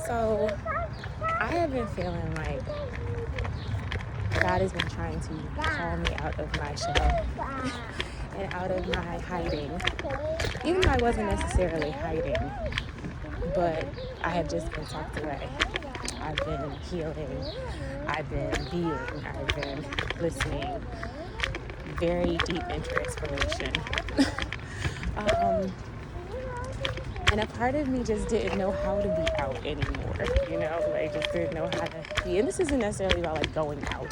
So I have been feeling like God has been trying to call me out of my shell and out of my hiding. Even though I wasn't necessarily hiding, but I have just been tucked away. I've been healing. I've been being. I've been listening. Very deep into exploration. And a part of me just didn't know how to be out anymore, like just didn't know how to be. And this isn't necessarily about like going out,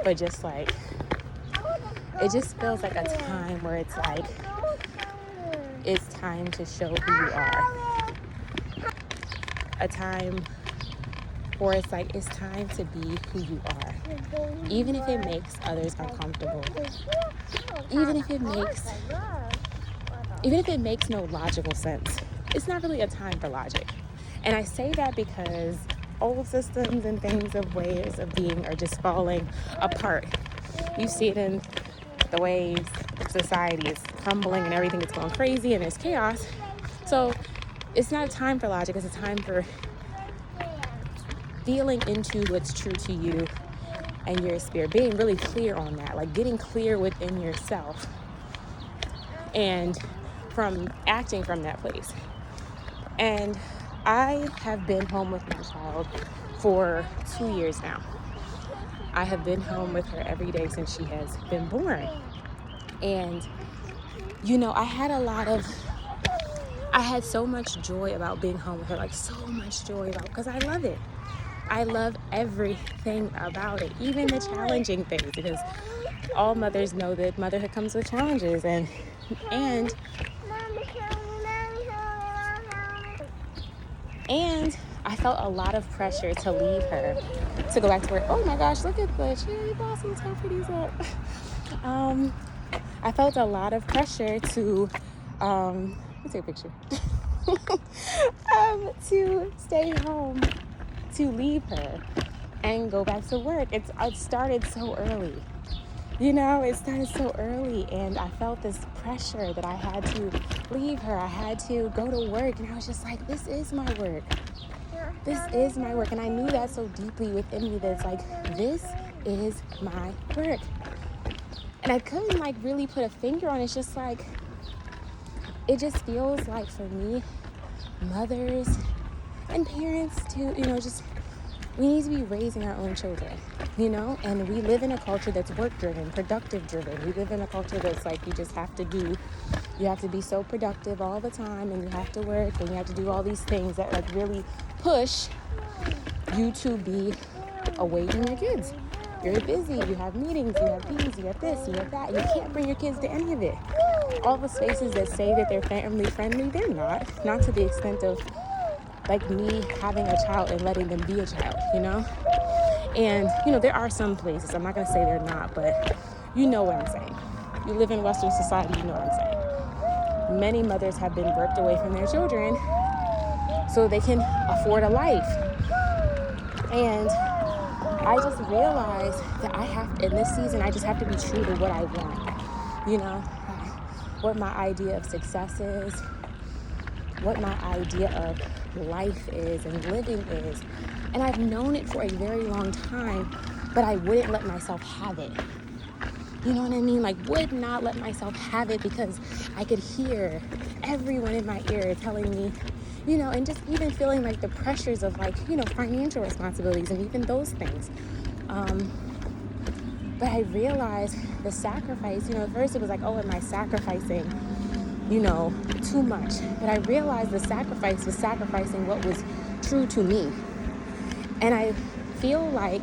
but just like, it just feels like a time where it's like, it's time to show who you are. A time where it's like, it's time to be who you are. Even if it makes others uncomfortable. Even if it makes no logical sense. It's not really a time for logic. And I say that because old systems and things of ways of being are just falling apart. You see it in the ways society is crumbling and everything is going crazy and there's chaos. So it's not a time for logic. It's a time for feeling into what's true to you and your spirit. Being really clear on that. Like getting clear within yourself. And from acting from that place. And I have been home with my child for 2 years now. I have been home with her every day since she has been born. And, I had so much joy about being home with her, like so much joy because I love it. I love everything about it, even the challenging things, because all mothers know that motherhood comes with challenges and I felt a lot of pressure to leave her, to go back to work. Oh my gosh, look at the cherry blossoms, how pretty is that? I felt a lot of pressure to, let me take a picture, to stay home, to leave her and go back to work. It started so early. It started so early, and I felt this pressure that I had to leave her. I had to go to work, and I was just like, this is my work. This is my work. And I knew that so deeply within me that it's like, this is my work. And I couldn't really put a finger on it. It's just like, it just feels like for me, mothers and parents too, we need to be raising our own children, and we live in a culture that's work-driven, productive-driven. We live in a culture that's like, you have to be so productive all the time, and you have to work, and you have to do all these things that like really push you to be away from your kids. You're busy, you have meetings, you have these, you have this, you have that, and you can't bring your kids to any of it. All the spaces that say that they're family-friendly, they're not to the extent of like me having a child and letting them be a child, And, there are some places, I'm not going to say they're not, but you know what I'm saying. You live in Western society, you know what I'm saying. Many mothers have been ripped away from their children so they can afford a life. And I just realized that in this season, I just have to be true to what I want, what my idea of success is, what my idea of life is and living is. And I've known it for a very long time, but I wouldn't let myself have it. You know what I mean? Like, would not let myself have it because I could hear everyone in my ear telling me, and just even feeling like the pressures of like, financial responsibilities and even those things. But I realized the sacrifice, at first it was like, oh, am I sacrificing, too much? But I realized the sacrifice was sacrificing what was true to me. And I feel like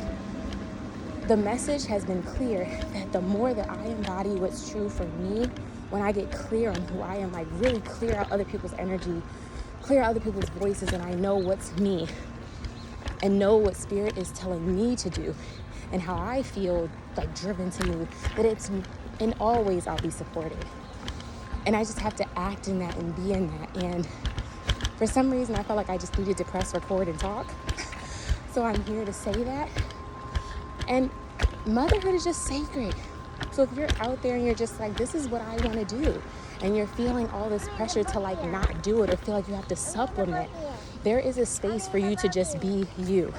the message has been clear that the more that I embody what's true for me, when I get clear on who I am, like really clear out other people's energy, clear out other people's voices, and I know what's me and know what spirit is telling me to do and how I feel like driven to move, that it's in all ways I'll be supported. And I just have to act in that and be in that. And for some reason, I felt like I just needed to press record and talk. So I'm here to say that. And motherhood is just sacred. So if you're out there and you're just like, this is what I want to do, and you're feeling all this pressure to like not do it or feel like you have to supplement, there is a space for you to just be you.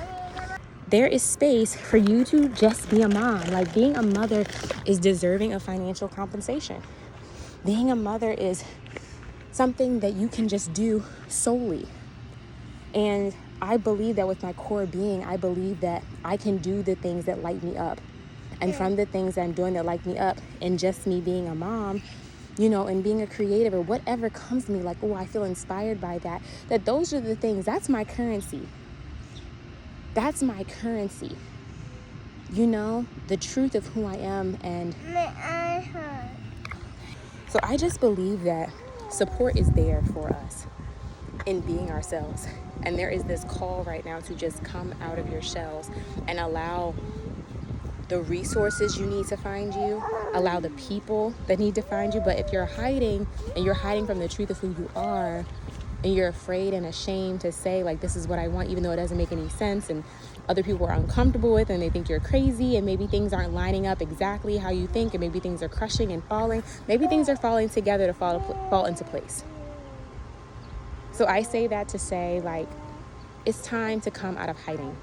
There is space for you to just be a mom. Like, being a mother is deserving of financial compensation. Being a mother is something that you can just do solely. And I believe that with my core being, I believe that I can do the things that light me up. And from the things that I'm doing that light me up, and just me being a mom, you know, and being a creative or whatever comes to me, like, oh, I feel inspired by that, that those are the things, that's my currency. That's my currency. You know, the truth of who I am. And so I just believe that support is there for us in being ourselves. And there is this call right now to just come out of your shells and allow the resources you need to find you, allow the people that need to find you. But if you're hiding, and you're hiding from the truth of who you are, and you're afraid and ashamed to say, like, this is what I want, even though it doesn't make any sense, and other people are uncomfortable with, and they think you're crazy, and maybe things aren't lining up exactly how you think, and maybe things are crushing and falling, maybe things are falling together to fall into place. So I say that to say, like, it's time to come out of hiding.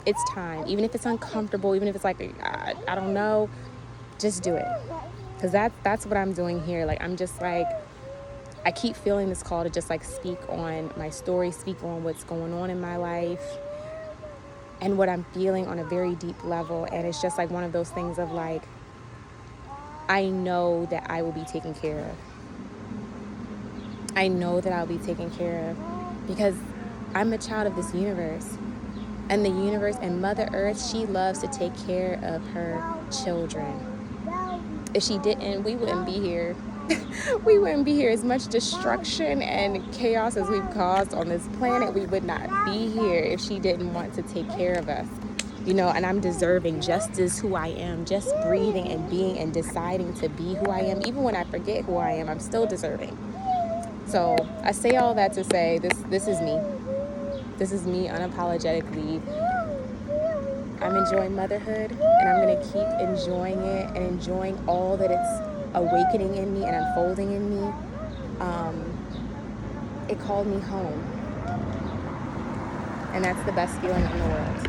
It's time. Even if it's uncomfortable, even if it's like, I don't know, just do it. Because that's what I'm doing here. Like, I'm just like, I keep feeling this call to just like speak on my story, speak on what's going on in my life and what I'm feeling on a very deep level. And it's just like one of those things of like, I know that I will be taken care of. I know that I'll be taken care of because I'm a child of this universe. And the universe and Mother Earth, she loves to take care of her children. If she didn't, we wouldn't be here. We wouldn't be here. As much destruction and chaos as we've caused on this planet, we would not be here if she didn't want to take care of us. You know, and I'm deserving just as who I am, just breathing and being and deciding to be who I am. Even when I forget who I am, I'm still deserving. So I say all that to say this is me. This is me unapologetically. I'm enjoying motherhood, and I'm going to keep enjoying it and enjoying all that it's awakening in me and unfolding in me. It called me home, and that's the best feeling in the world.